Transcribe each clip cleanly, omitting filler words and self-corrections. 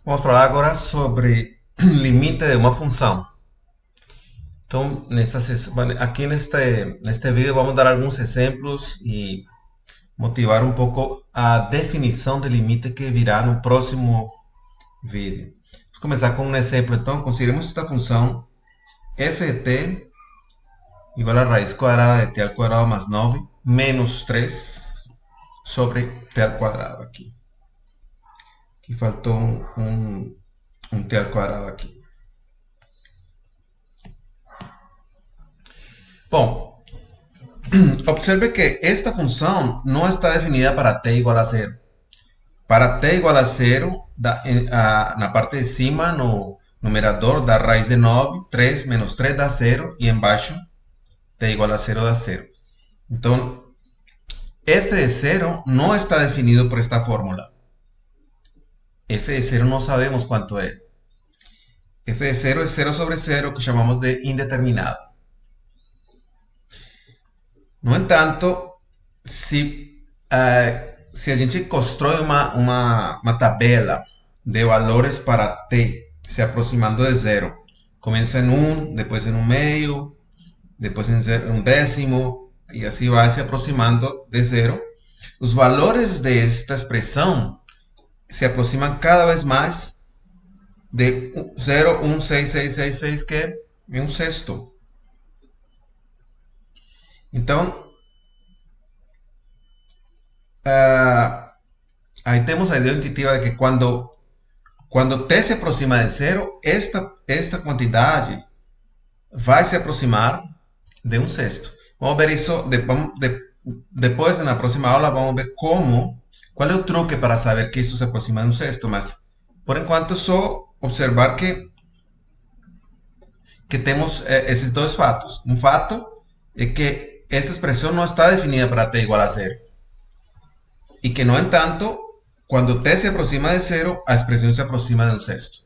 Vamos falar agora sobre limite de uma função. Então, aqui neste vídeo vamos dar alguns exemplos e motivar um pouco a definição de limite que virá no próximo vídeo. Vamos começar com um exemplo. Então, consideremos esta função f de t igual a raiz quadrada de t ao quadrado mais 9 menos 3 sobre t ao quadrado aqui. Aqui faltou um t ao quadrado aqui. Bom, observe que esta função não está definida para t igual a 0. Para t igual a 0, na parte de cima, no numerador, da raiz de 9, 3 menos 3 dá 0, e embaixo, t igual a 0 dá 0. Então, f de 0 não está definido por esta fórmula. F de 0 não sabemos quanto é. F de 0 é 0 sobre 0, que chamamos de indeterminado. No entanto, se a gente constrói uma tabela de valores para t se aproximando de 0, começa em 1, depois em 1 meio, depois em 1 décimo, e assim vai se aproximando de 0, os valores desta expressão se aproximam cada vez mais de 0,16666, que é um sexto. Então, aí temos a ideia intuitiva de que quando t se aproxima de 0, esta quantidade vai se aproximar de um sexto. Vamos ver isso depois, na próxima aula, vamos ver qual é o truque para saber que isso se aproxima de um sexto, mas por enquanto só observar que temos esses dois fatos. Um fato é que esta expressão não está definida para t igual a 0. Y que, no entanto, cuando t se aproxima de 0, a expresión se aproxima de un sexto.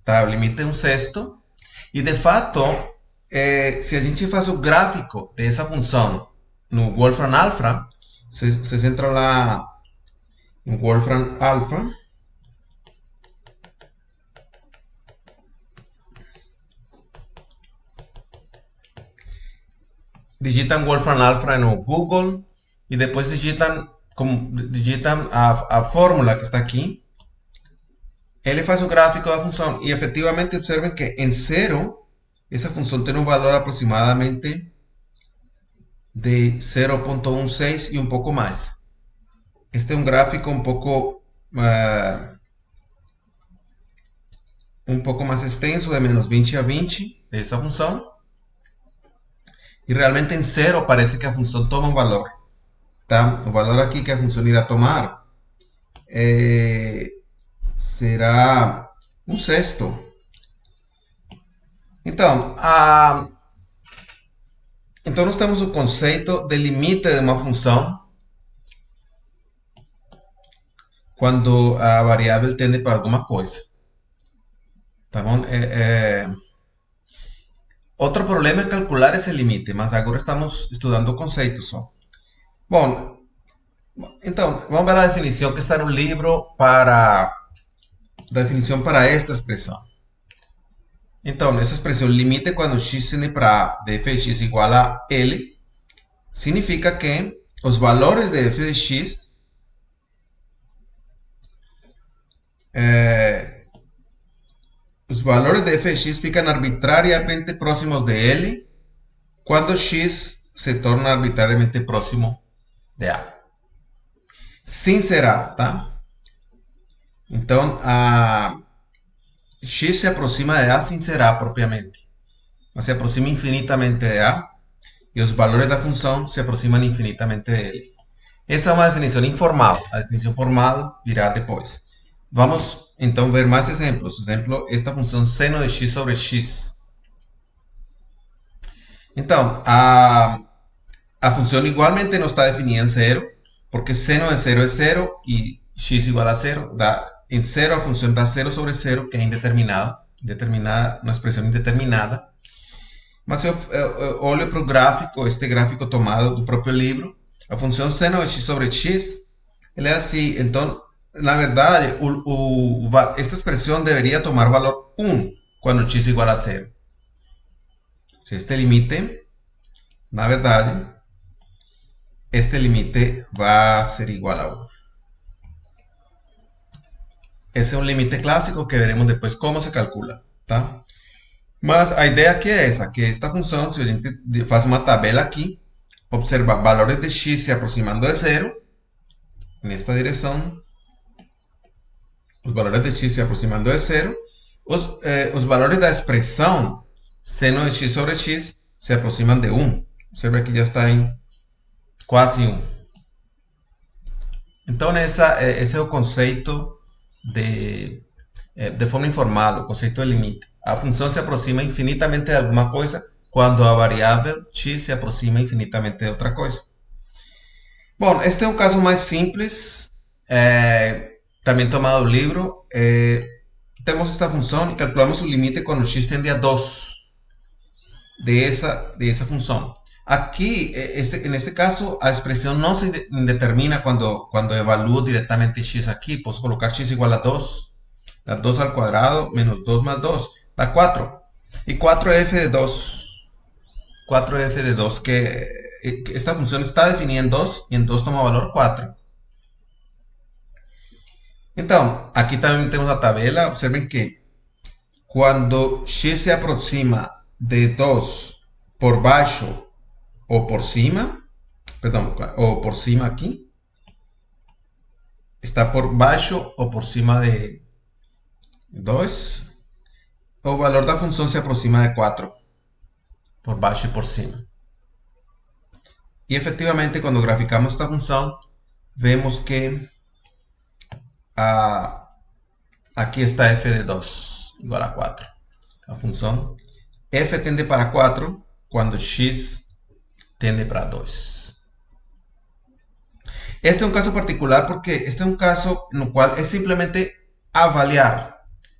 Tá? O limite é um sexto. E, de fato, se a gente faz o gráfico dessa função no Wolfram Alpha, vocês entram lá no Wolfram Alpha, digitam Wolfram Alpha no Google e depois digitam a fórmula que está aqui. Ele faz o gráfico da função e efetivamente observem que em 0 essa função tem um valor aproximadamente de 0,16 e um pouco mais. Este é um gráfico um pouco mais extenso, de menos 20 a 20, essa função. E realmente em 0 parece que a função toma um valor. Tá? O valor aqui que a função irá tomar será um sexto. Então, nós temos o conceito de limite de uma função quando a variável tende para alguma coisa. Tá bom? Outro problema é calcular esse limite, mas agora estamos estudando o conceito só. Bom, então, vamos ver a definição que está no livro definição para esta expressão. Então, essa expressão limite quando x tende para A de f de x igual a L, significa que os valores de f de x ficam arbitrariamente próximos de L quando x se torna arbitrariamente próximo de A. Sin ser A, tá? Então, x se aproxima de A sin ser A propriamente. Mas se aproxima infinitamente de A e os valores da função se aproximam infinitamente de L. Essa é uma definição informal. A definição formal virá depois. Vamos então ver mais exemplos. Por exemplo, esta função seno de x sobre x. Então, a função igualmente não está definida em 0, porque seno de 0 é 0 e x igual a 0. Em 0 a função dá 0 sobre 0, que é indeterminada, uma expressão indeterminada. Mas se eu olho para o gráfico, este gráfico tomado do próprio livro, a função seno de x sobre x, ele é assim. Então, la verdad, esta expresión debería tomar valor 1 cuando x es igual a 0. Si este límite, na verdade, este límite va a ser igual a 1. Esse é um límite clássico que veremos depois como se calcula, tá? Mas a ideia aqui é essa, que esta função, se a gente faz uma tabela aqui, observa valores de x se aproximando de 0, nesta direção, os valores de x se aproximando de 0, os valores da expressão seno de x sobre x se aproximam de 1. Observa que já está em quase 1. Então, esse é o conceito de forma informal, o conceito de limite. A função se aproxima infinitamente de alguma coisa quando a variável x se aproxima infinitamente de outra coisa. Bom, este é um caso mais simples, também tomado do livro. Temos esta função e calculamos o limite quando x tende a 2 de essa função. Aqui, neste caso, a expressão não se determina quando evaluo diretamente x aqui. Posso colocar x igual a 2. Da 2 al cuadrado menos 2 más 2 da 4. Y 4 es f de 2. 4 es f de 2, que esta función está definida en 2 y en 2 toma valor 4. Então, aqui também temos a tabela. Observen que quando x se aproxima de 2 por baixo ou por cima, perdão, ou por cima aqui, está por baixo ou por cima de 2, o valor da função se aproxima de 4, por baixo e por cima. E efetivamente, quando graficamos esta função, vemos que aqui está f de 2 igual a 4. A função f tende para 4 quando x tende para 2. Este é um caso particular porque este é um caso no qual é simplesmente avaliar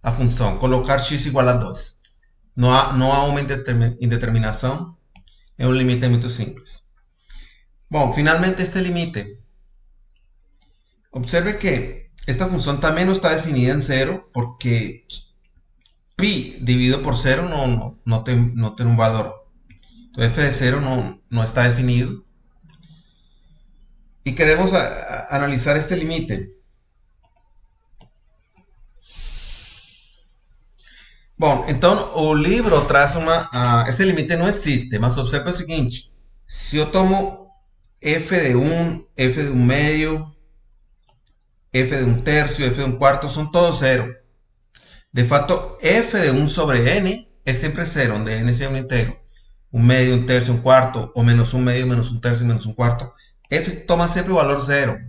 a função, colocar x igual a 2. Não há uma indeterminação, é um limite muito simples. Bom, finalmente este limite. Observe que esta função também não está definida em 0 porque pi dividido por 0 não tem um valor. Então f de 0 não está definido. E queremos analisar este limite. Bom, então o livro traz este limite não existe, mas observe o seguinte: se eu tomo f de 1, f de 1 meio, f de 1 terço, f de 1 quarto, são todos 0. De fato, f de 1 sobre n é sempre 0, onde n é um inteiro. 1 meio, 1 terço, 1 quarto, ou menos 1 meio, menos 1 terço, menos 1 quarto. F toma sempre o valor 0.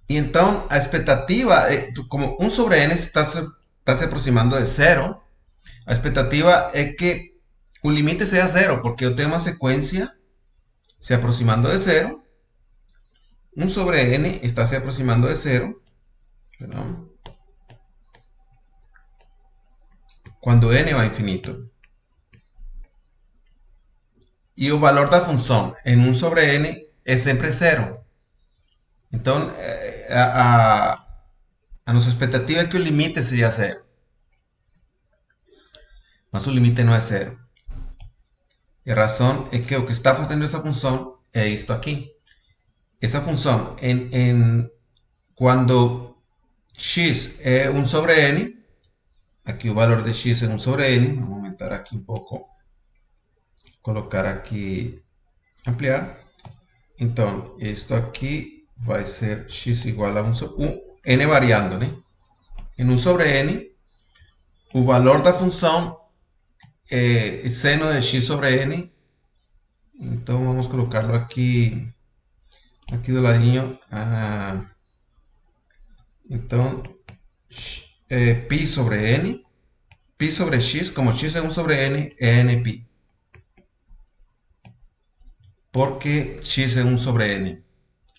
E então, a expectativa, como 1 sobre n está se aproximando de 0, a expectativa é que o limite seja 0, porque eu tenho uma sequência se aproximando de 0. 1 sobre n está se aproximando de 0. Perdão. Quando n vai a infinito. E o valor da função em 1 sobre n é sempre 0. Então, a nossa expectativa é que o limite seja 0. Mas o limite não é 0. E a razão é que o que está fazendo essa função é isto aqui. Essa função, quando x é 1 sobre n, aqui o valor de x é 1 sobre n, vamos aumentar aqui um pouco, colocar aqui, ampliar. Então, isto aqui vai ser x igual a 1 sobre n variando, né? Em 1 sobre n, o valor da função é seno de x sobre n. Então, vamos colocá-lo aqui do ladinho. Então, pi sobre n, pi sobre x, como x é 1 sobre n, é npi. Porque x é 1 sobre n.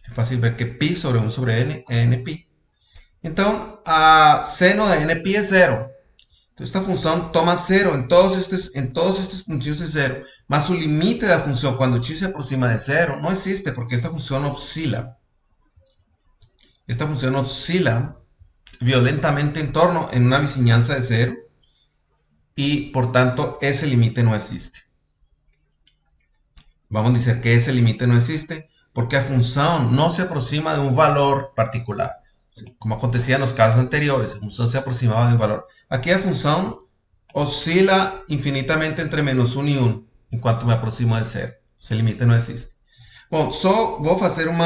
É fácil ver que pi sobre 1 sobre n é npi. Então, a seno de npi é 0. Então, esta função toma 0 em todos estes pontinhos de 0. Mas o limite da função, quando x se aproxima de 0, não existe, porque esta função oscila. esta función oscila violentamente en una vicinanza de 0 y por tanto ese límite no existe. Vamos a decir que ese límite no existe porque la función no se aproxima de un valor particular. Como acontecía en los casos anteriores, la función se aproximaba de un valor. Aquí la función oscila infinitamente entre -1 y 1 en cuanto me aproximo de 0. Ese límite no existe. Bom, só vou fazer um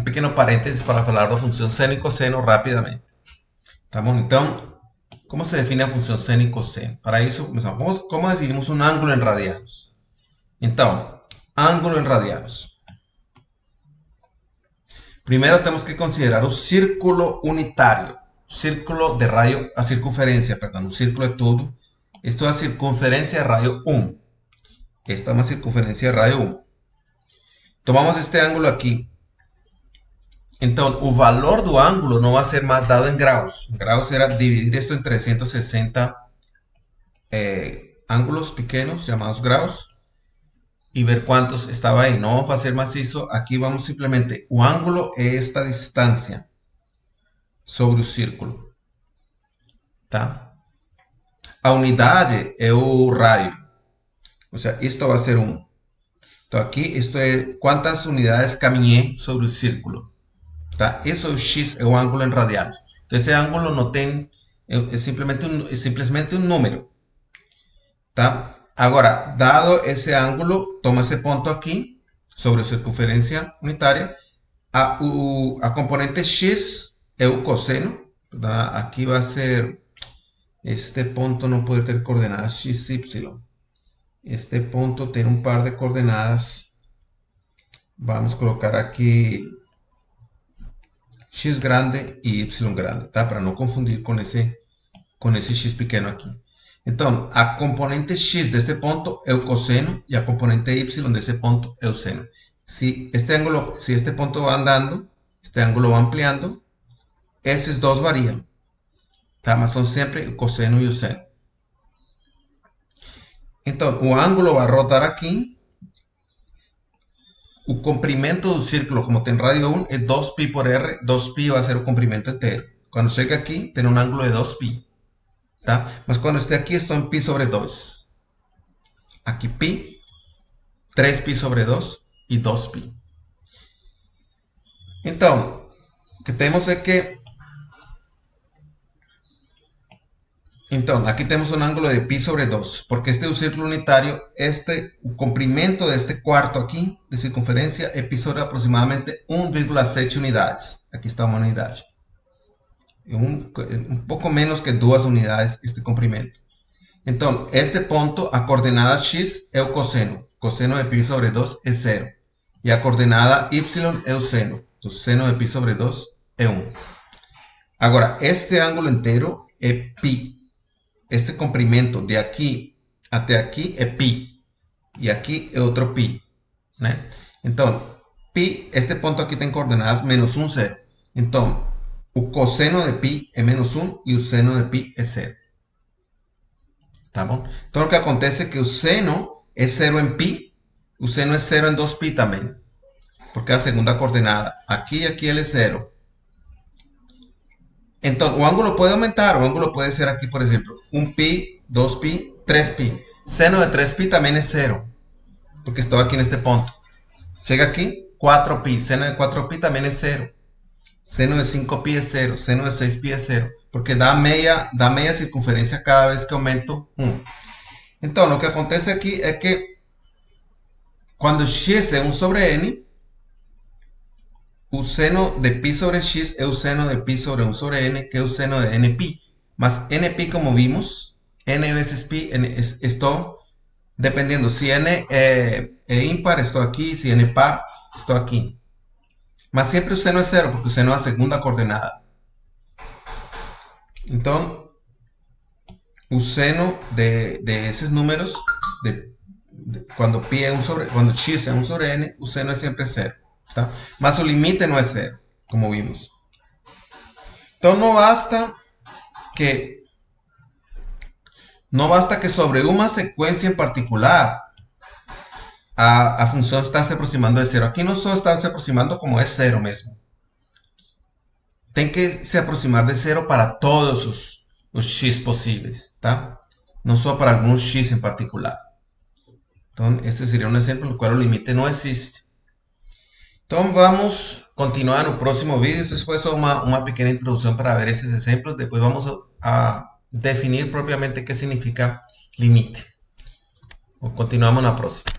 pequeno parêntese para falar da função seno e cosseno rapidamente. Tá bom? Então, como se define a função seno e cosseno? Para isso, como definimos um ângulo em radianos? Então, ângulo em radianos. Primeiro temos que considerar o círculo unitário. Círculo de raio, a circunferência, perdão, o círculo é todo. Isto é a circunferência de raio 1. Esta é uma circunferência de raio 1. Tomamos este ângulo aqui. Então, o valor do ângulo não vai ser mais dado em graus. Em graus será dividir isto em 360 ângulos pequenos, chamados graus, e ver quantos estava aí. Não vamos fazer mais isso. Aqui vamos simplesmente... O ângulo é esta distância sobre o círculo. Tá? A unidade é o raio. Ou seja, isto vai ser 1. Então, aqui, isto é quantas unidades caminhei sobre o círculo. Tá? Isso é o x, é o ângulo em radianos. Então, esse ângulo não tem... É simplesmente um número. Tá? Agora, dado esse ângulo, toma esse ponto aqui, sobre a circunferência unitária. A componente x é o cosseno. Tá? Aqui vai ser... Este ponto não pode ter coordenadas x, y. Este ponto tem um par de coordenadas. Vamos colocar aqui x grande e y grande, tá? Para não confundir com esse x pequeno aqui. Então, a componente x deste ponto é o cosseno e a componente y desse ponto é o seno. Se este ponto vai andando, este ângulo vai ampliando, esses dois variam, tá? Mas são sempre o cosseno e o seno. Então, o ângulo vai rodar aqui. O comprimento do círculo, como tem radio 1, é 2π por r. 2π vai ser o comprimento inteiro. Quando chega aqui, tem um ângulo de 2π. Tá? Mas quando estou aqui, estou em π sobre 2. Aqui π, 3π sobre 2 e 2π. Então, o que temos é que... Então, aqui temos um ângulo de π sobre 2, porque este é o círculo unitário, o comprimento deste quarto aqui, de circunferência, é π sobre aproximadamente 1,7 unidades. Aqui está uma unidade. É um pouco menos que 2 unidades este comprimento. Então, este ponto, a coordenada x é o cosseno. Cosseno de π sobre 2 é 0. E a coordenada y é o seno. Então, seno de π sobre 2 é 1. Agora, este ângulo inteiro é π. Este comprimento de aqui até aqui é π. E aqui é outro π. Né? Então, π, este ponto aqui tem coordenadas -1, 0. Então, o cosseno de π é -1 e o seno de π é 0. Tá bom? Então, o que acontece é que o seno é 0 em π, o seno é 0 em 2π também. Porque é a segunda coordenada. Aqui e aqui ele é 0. Então, o ângulo pode aumentar. O ângulo pode ser aqui, por exemplo, 1π, 2π, 3π. Seno de 3π também é 0. Porque estou aqui neste ponto. Chega aqui, 4π. Seno de 4π também é 0. Seno de 5π é 0. Seno de 6π é 0. Porque dá meia circunferência cada vez que aumento 1. Então, o que acontece aqui é que quando x é 1 sobre n, o seno de π sobre x é o seno de π sobre 1 sobre n, que é o seno de nπ. Mas nπ, como vimos, n vezes π, estou dependendo. Se n é ímpar, estou aqui. Se n é par, estou aqui. Mas sempre o seno é 0, porque o seno é a segunda coordenada. Então, o seno de esses números, quando x é 1 sobre n, o seno é sempre 0. Tá? Mas o limite não é 0, como vimos. Então, não basta que sobre uma sequência em particular a função está se aproximando de zero. Aqui não só está se aproximando, como é zero mesmo. Tem que se aproximar de zero para todos os x possíveis, tá? Não só para algum x em particular. Então, este seria um exemplo no qual o limite não existe. Então, vamos continuar no próximo vídeo. Isso foi só uma pequena introdução para ver esses exemplos. Depois vamos a definir propriamente o que significa limite. Continuamos na próxima.